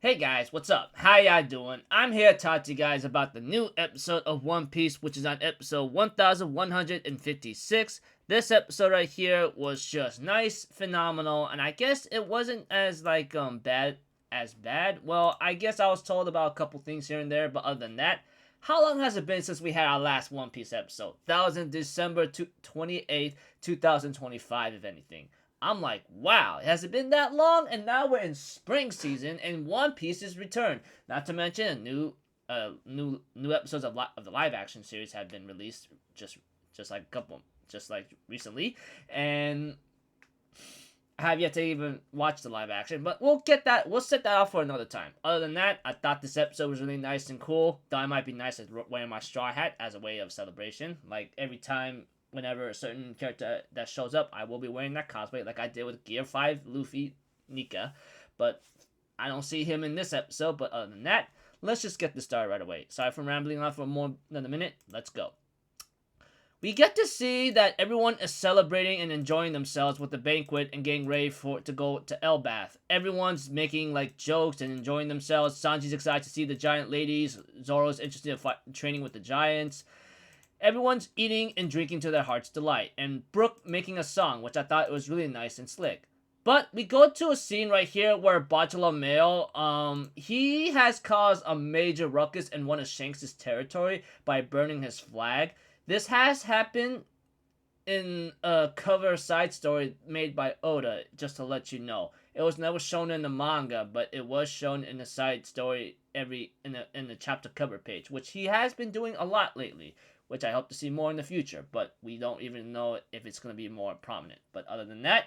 Hey guys, what's up? How y'all doing? I'm here to talk to you guys about the new episode of One Piece, which is on episode 1156. This episode right here was just nice, phenomenal, and I guess it wasn't as bad. Well, I guess I was told about a couple things here and there, but other than that, how long has it been since we had our last One Piece episode? That was in December 28th, 2025, if anything. I'm like, wow, has it been that long? And now we're in spring season, and One Piece is returned. Not to mention, new episodes of the live action series have been released just like recently, and I have yet to even watch the live action. But we'll set that out for another time. Other than that, I thought this episode was really nice and cool. Though I might be nice at wearing my straw hat as a way of celebration. Like every time whenever a certain character that shows up, I will be wearing that cosplay like I did with Gear 5 Luffy Nika. But I don't see him in this episode. But other than that, let's just get this started right away. Sorry for rambling on for more than a minute. Let's go. We get to see that everyone is celebrating and enjoying themselves with the banquet and getting ready to go to Elbaph. Everyone's making like jokes and enjoying themselves. Sanji's excited to see the giant ladies. Zoro's interested in training with the giants. Everyone's eating and drinking to their heart's delight, and Brooke making a song, which I thought was really nice and slick. But we go to a scene right here where Bartolomeo, he has caused a major ruckus in one of Shanks' territory by burning his flag. This has happened in a cover side story made by Oda, just to let you know. It was never shown in the manga, but it was shown in the side story in the chapter cover page, which he has been doing a lot lately, which I hope to see more in the future, but we don't even know if it's going to be more prominent. But other than that,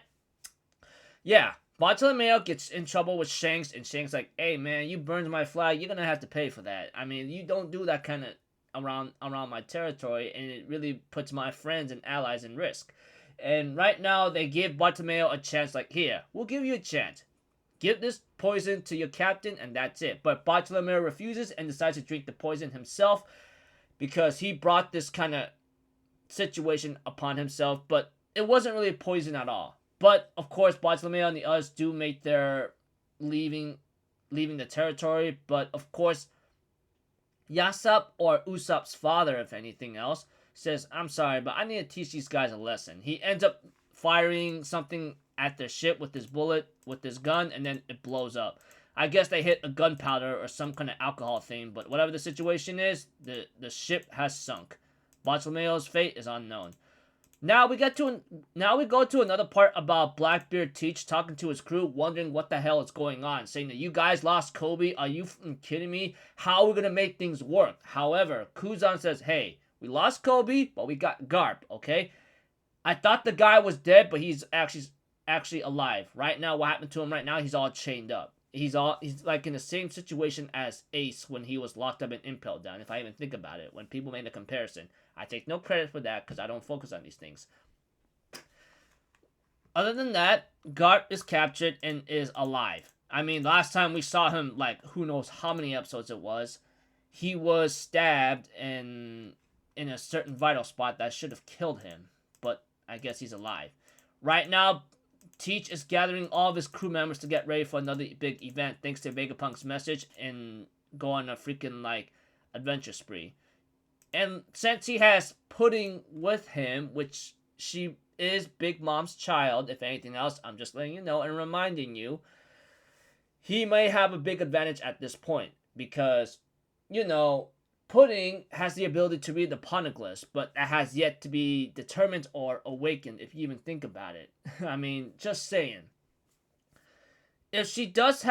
yeah, Bartolomeo gets in trouble with Shanks, and Shanks like, hey man, you burned my flag, you're going to have to pay for that. I mean, you don't do that kind of around my territory, and it really puts my friends and allies in risk. And right now, they give Bartolomeo a chance, like, here, we'll give you a chance. Give this poison to your captain, and that's it. But Bartolomeo refuses and decides to drink the poison himself, because he brought this kind of situation upon himself, but it wasn't really poison at all. But of course, Bartolomeo and the others do make their leaving the territory. But of course, Yasop, or Usopp's father, if anything else, says, I'm sorry, but I need to teach these guys a lesson. He ends up firing something at their ship with his gun, and then it blows up. I guess they hit a gunpowder or some kind of alcohol thing, but whatever the situation is, the ship has sunk. Bartolomeo's fate is unknown. Now we go to another part about Blackbeard Teach talking to his crew, wondering what the hell is going on, saying that you guys lost Kobe. Are you kidding me? How are we gonna make things work? However, Kuzan says, "Hey, we lost Kobe, but we got Garp. Okay, I thought the guy was dead, but he's actually alive. Right now, what happened to him right now? He's all chained up. He's like in the same situation as Ace when he was locked up and impaled down. If I even think about it, when people made a comparison, I take no credit for that because I don't focus on these things. Other than that, Garp is captured and is alive. I mean, last time we saw him, like who knows how many episodes it was, he was stabbed in a certain vital spot that should have killed him, but I guess he's alive. Right now, Teach is gathering all of his crew members to get ready for another big event thanks to Vegapunk's message and go on a freaking like adventure spree. And since he has Pudding with him, which she is Big Mom's child, if anything else, I'm just letting you know and reminding you, he may have a big advantage at this point because, Pudding has the ability to read the poneglyphs, but that has yet to be determined or awakened, if you even think about it. I mean, just saying. If she does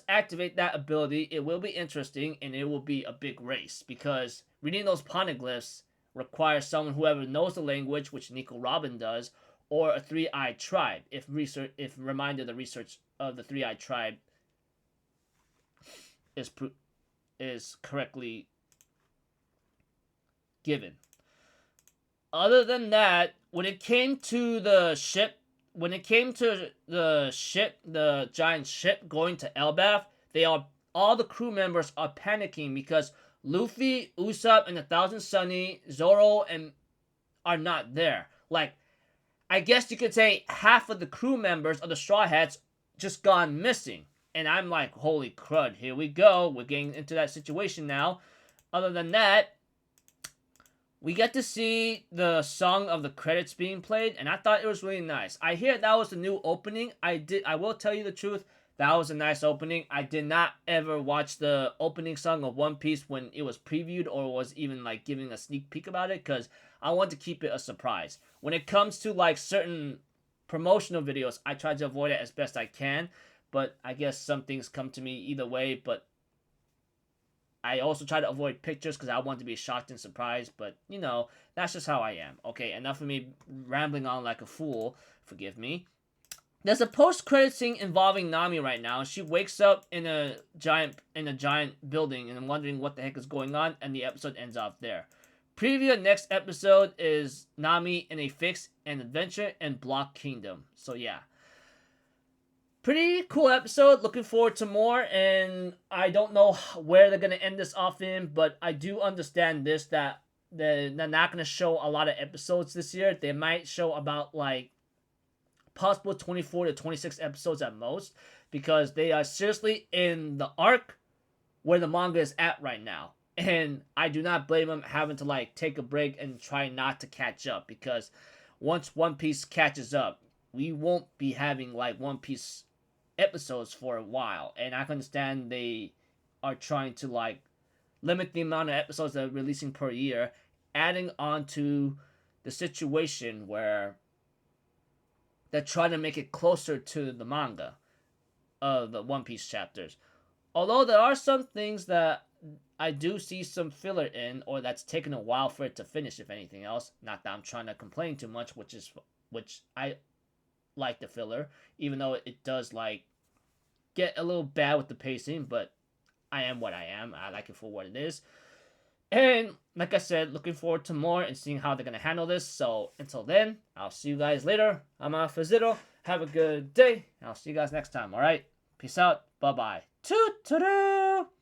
activate that ability, it will be interesting and it will be a big race because reading those poneglyphs requires someone who ever knows the language, which Nico Robin does, or a three-eyed tribe. If the research of the three-eyed tribe is correctly given. Other than that, when it came to the giant ship going to Elbaph, all the crew members are panicking because Luffy, Usopp, and the Thousand Sunny, Zoro, and are not there. Like, I guess you could say half of the crew members of the Straw Hats just gone missing. And I'm like, holy crud, here we go. We're getting into that situation now. Other than that, we get to see the song of the credits being played, and I thought it was really nice. I hear that was the new opening. I will tell you the truth, that was a nice opening. I did not ever watch the opening song of One Piece when it was previewed or was even like giving a sneak peek about it, because I want to keep it a surprise. When it comes to like certain promotional videos, I try to avoid it as best I can, but I guess some things come to me either way. But I also try to avoid pictures because I want to be shocked and surprised, but you know, that's just how I am. Okay, enough of me rambling on like a fool. Forgive me. There's a post-credit scene involving Nami right now. She wakes up in a giant building and I'm wondering what the heck is going on, and the episode ends off there. Preview of next episode is Nami in a fix and adventure in Block Kingdom. So yeah. Pretty cool episode. Looking forward to more, and I don't know where they're going to end this off in, but I do understand this, that they're not going to show a lot of episodes this year. They might show about like possible 24 to 26 episodes at most, because they are seriously in the arc where the manga is at right now. And I do not blame them having to like take a break and try not to catch up, because once One Piece catches up, we won't be having like One Piece episodes for a while. And I can understand they are trying to like limit the amount of episodes they're releasing per year, adding on to the situation where they're trying to make it closer to the manga of the One Piece chapters. Although there are some things that I do see some filler in, or that's taken a while for it to finish, if anything else. Not that I'm trying to complain too much, which I like the filler, even though it does like get a little bad with the pacing, but I am what I am. I like it for what it is. And like I said, looking forward to more and seeing how they're going to handle this. So until then, I'll see you guys later. I'm Alphazito. Have a good day. I'll see you guys next time, alright? Peace out. Bye-bye. Toot-toot-toot!